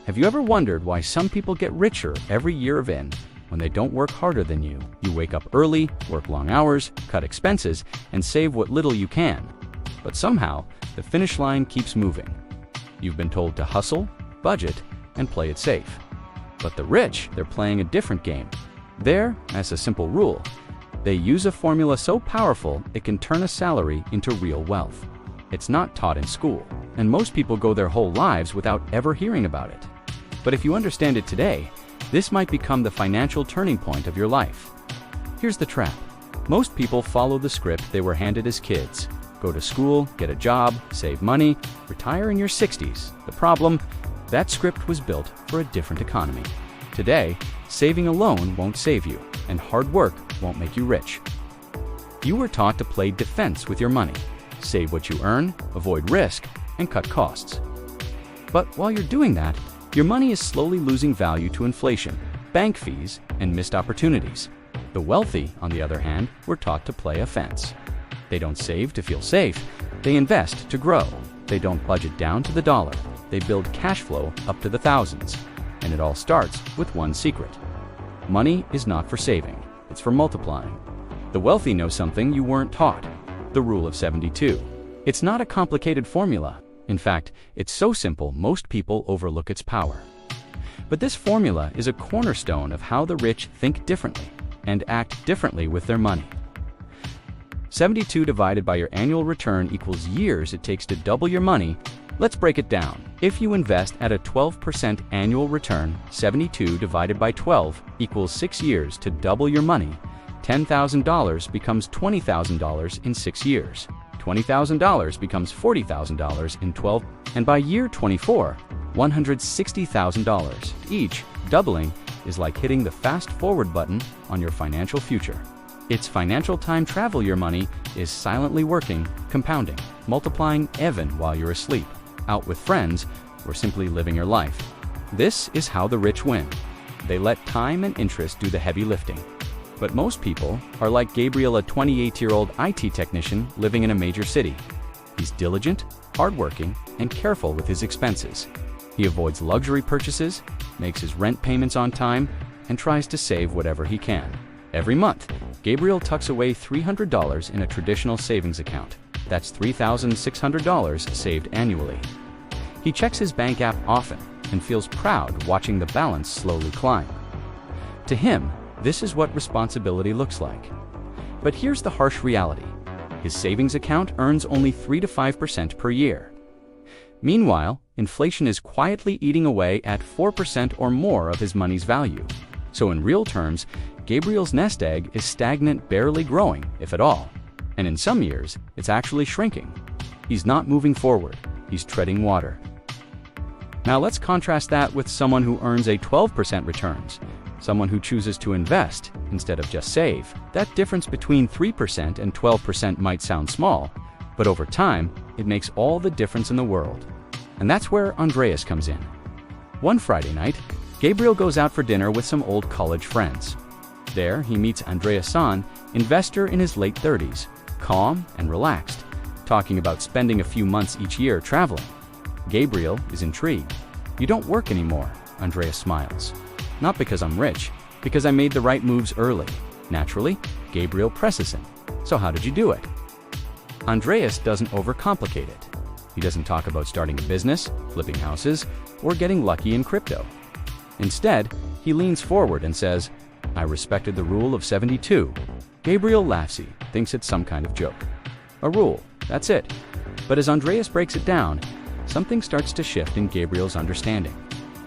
Have you ever wondered why some people get richer every year of in when they don't work harder than you? You wake up early, work long hours, cut expenses, and save what little you can. But somehow, the finish line keeps moving. You've been told to hustle, budget, and play it safe. But the rich, they're playing a different game. There, as a simple rule, they use a formula so powerful it can turn a salary into real wealth. It's not taught in school, and most people go their whole lives without ever hearing about it. But if you understand it today, this might become the financial turning point of your life. Here's the trap. Most people follow the script they were handed as kids. Go to school, get a job, save money, retire in your 60s. The problem? That script was built for a different economy. Today, saving alone won't save you, and hard work won't make you rich. You were taught to play defense with your money. Save what you earn, avoid risk, and cut costs. But while you're doing that, your money is slowly losing value to inflation, bank fees, and missed opportunities. The wealthy, on the other hand, were taught to play offense. They don't save to feel safe, they invest to grow. They don't budget down to the dollar, they build cash flow up to the thousands. And it all starts with one secret. Money is not for saving, it's for multiplying. The wealthy know something you weren't taught, the rule of 72. It's not a complicated formula. In fact, it's so simple most people overlook its power. But this formula is a cornerstone of how the rich think differently and act differently with their money. 72 divided by your annual return equals years it takes to double your money. Let's break it down. If you invest at a 12% annual return, 72 divided by 12 equals 6 years to double your money. $10,000 becomes $20,000 in 6 years. $20,000 becomes $40,000 in 12, and by year 24, $160,000. Each doubling is like hitting the fast forward button on your financial future. It's financial time travel. Your money is silently working, compounding, multiplying even while you're asleep, out with friends, or simply living your life. This is how the rich win. They let time and interest do the heavy lifting. But most people are like Gabriel, a 28-year-old IT technician living in a major city. He's diligent, hardworking, and careful with his expenses. He avoids luxury purchases, makes his rent payments on time, and tries to save whatever he can. Every month, Gabriel tucks away $300 in a traditional savings account. That's $3,600 saved annually. He checks his bank app often and feels proud watching the balance slowly climb. To him, this is what responsibility looks like. But here's the harsh reality. His savings account earns only 3 to 5% per year. Meanwhile, inflation is quietly eating away at 4% or more of his money's value. So in real terms, Gabriel's nest egg is stagnant, barely growing, if at all. And in some years, it's actually shrinking. He's not moving forward, he's treading water. Now let's contrast that with someone who earns a 12% returns. Someone who chooses to invest instead of just save. That difference between 3% and 12% might sound small, but over time, it makes all the difference in the world. And that's where Andreas comes in. One Friday night, Gabriel goes out for dinner with some old college friends. There, he meets Andreas San, investor in his late 30s, calm and relaxed, talking about spending a few months each year traveling. Gabriel is intrigued. "You don't work anymore," Andreas smiles. "Not because I'm rich, because I made the right moves early." Naturally, Gabriel presses him. "So how did you do it?" Andreas doesn't overcomplicate it. He doesn't talk about starting a business, flipping houses, or getting lucky in crypto. Instead, he leans forward and says, "I respected the rule of 72. Gabriel laughs. He thinks it's some kind of joke. A rule, that's it. But as Andreas breaks it down, something starts to shift in Gabriel's understanding.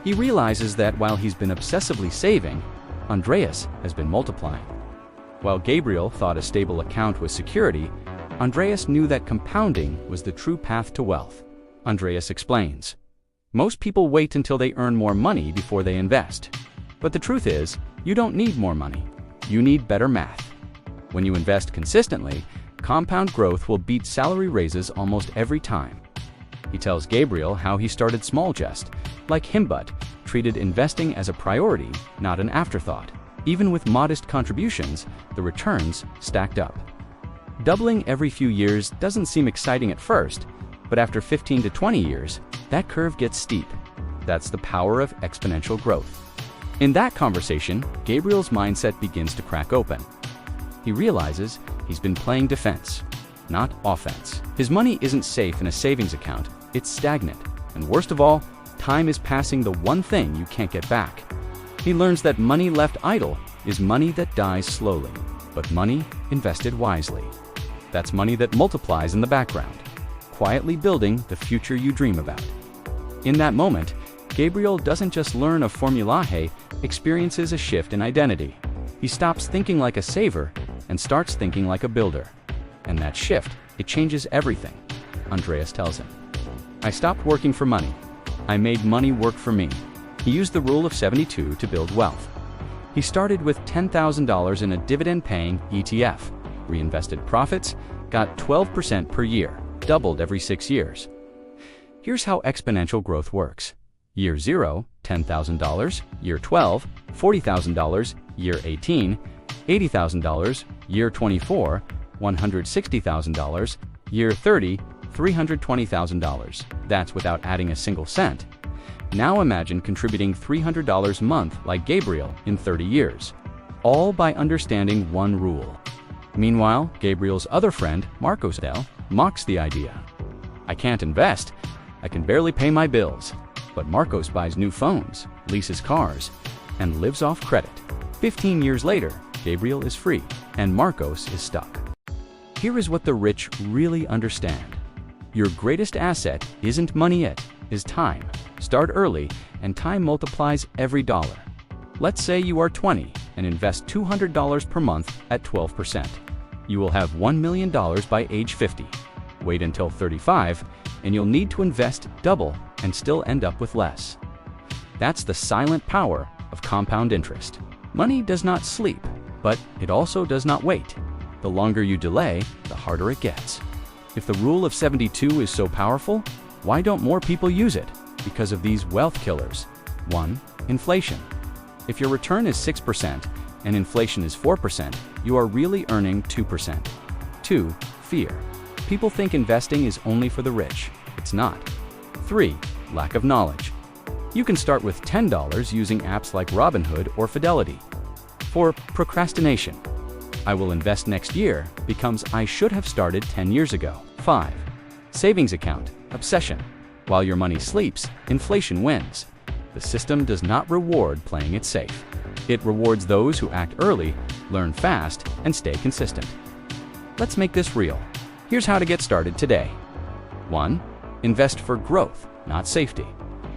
He realizes that while he's been obsessively saving, Andreas has been multiplying. While Gabriel thought a stable account was security, Andreas knew that compounding was the true path to wealth. Andreas explains, "Most people wait until they earn more money before they invest. But the truth is, you don't need more money. You need better math. When you invest consistently, compound growth will beat salary raises almost every time." He tells Gabriel how he started small, just like him, but treated investing as a priority, not an afterthought. Even with modest contributions, the returns stacked up. Doubling every few years doesn't seem exciting at first, but after 15 to 20 years, that curve gets steep. That's the power of exponential growth. In that conversation, Gabriel's mindset begins to crack open. He realizes he's been playing defense, not offense. His money isn't safe in a savings account, it's stagnant. And worst of all, time is passing, the one thing you can't get back. He learns that money left idle is money that dies slowly, but money invested wisely. That's money that multiplies in the background, quietly building the future you dream about. In that moment, Gabriel doesn't just learn a formula, he experiences a shift in identity. He stops thinking like a saver and starts thinking like a builder. And that shift, it changes everything. Andreas tells him, "I stopped working for money. I made money work for me." He used the rule of 72 to build wealth. He started with $10,000 in a dividend-paying ETF, reinvested profits, got 12% per year, doubled every 6 years. Here's how exponential growth works. Year 0, $10,000. Year 12, $40,000. Year 18, $80,000. Year 24, $160,000. Year 30, $320,000. That's without adding a single cent. Now imagine contributing $300 a month like Gabriel in 30 years, all by understanding one rule. Meanwhile, Gabriel's other friend, Marcos, mocks the idea. "I can't invest. I can barely pay my bills." But Marcos buys new phones, leases cars, and lives off credit. 15 years later, Gabriel is free, and Marcos is stuck. Here is what the rich really understand. Your greatest asset isn't money, it is time. Start early, and time multiplies every dollar. Let's say you are 20 and invest $200 per month at 12%. You will have $1 million by age 50. Wait until 35, and you'll need to invest double and still end up with less. That's the silent power of compound interest. Money does not sleep, but it also does not wait. The longer you delay, the harder it gets. If the rule of 72 is so powerful, why don't more people use it? Because of these wealth killers. 1. Inflation. If your return is 6% and inflation is 4%, you are really earning 2%. 2. Fear. People think investing is only for the rich. It's not. 3. Lack of knowledge. You can start with $10 using apps like Robinhood or Fidelity. 4. Procrastination. "I will invest next year" becomes "I should have started 10 years ago." 5. Savings account. Obsession. While your money sleeps, inflation wins. The system does not reward playing it safe. It rewards those who act early, learn fast, and stay consistent. Let's make this real. Here's how to get started today. 1. Invest for growth, not safety.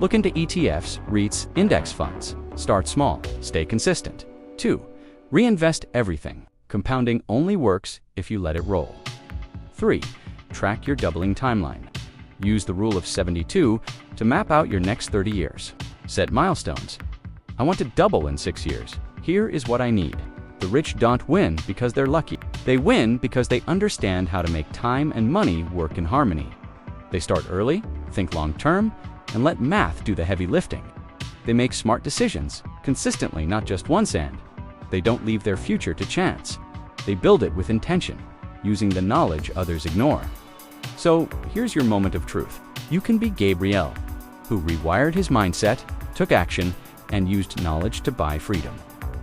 Look into ETFs, REITs, index funds. Start small, stay consistent. 2. Reinvest everything. Compounding only works if you let it roll. 3. Track your doubling timeline. Use the rule of 72 to map out your next 30 years. Set milestones. I want to double in 6 years. Here is what I need. The rich don't win because they're lucky. They win because they understand how to make time and money work in harmony. They start early, think long-term, and let math do the heavy lifting. They make smart decisions, consistently, not just once, and they don't leave their future to chance. They build it with intention, using the knowledge others ignore. So here's your moment of truth. You can be Gabriel, who rewired his mindset, took action, and used knowledge to buy freedom.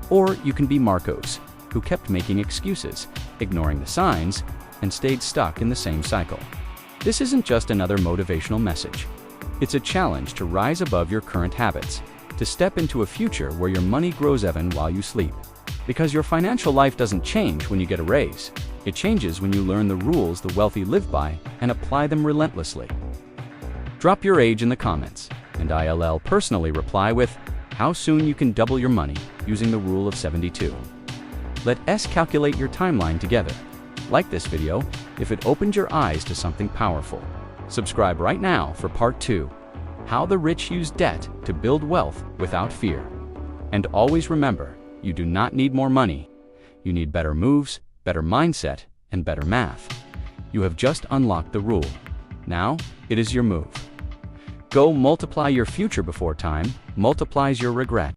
Or you can be Marcos, who kept making excuses, ignoring the signs, and stayed stuck in the same cycle. This isn't just another motivational message. It's a challenge to rise above your current habits, to step into a future where your money grows even while you sleep. Because your financial life doesn't change when you get a raise. It changes when you learn the rules the wealthy live by and apply them relentlessly. Drop your age in the comments, and I'll personally reply with how soon you can double your money using the rule of 72. Let us calculate your timeline together. Like this video if it opened your eyes to something powerful. Subscribe right now for part 2, how the rich use debt to build wealth without fear. And always remember, you do not need more money. You need better moves, better mindset, and better math. You have just unlocked the rule. Now, it is your move. Go multiply your future before time multiplies your regret.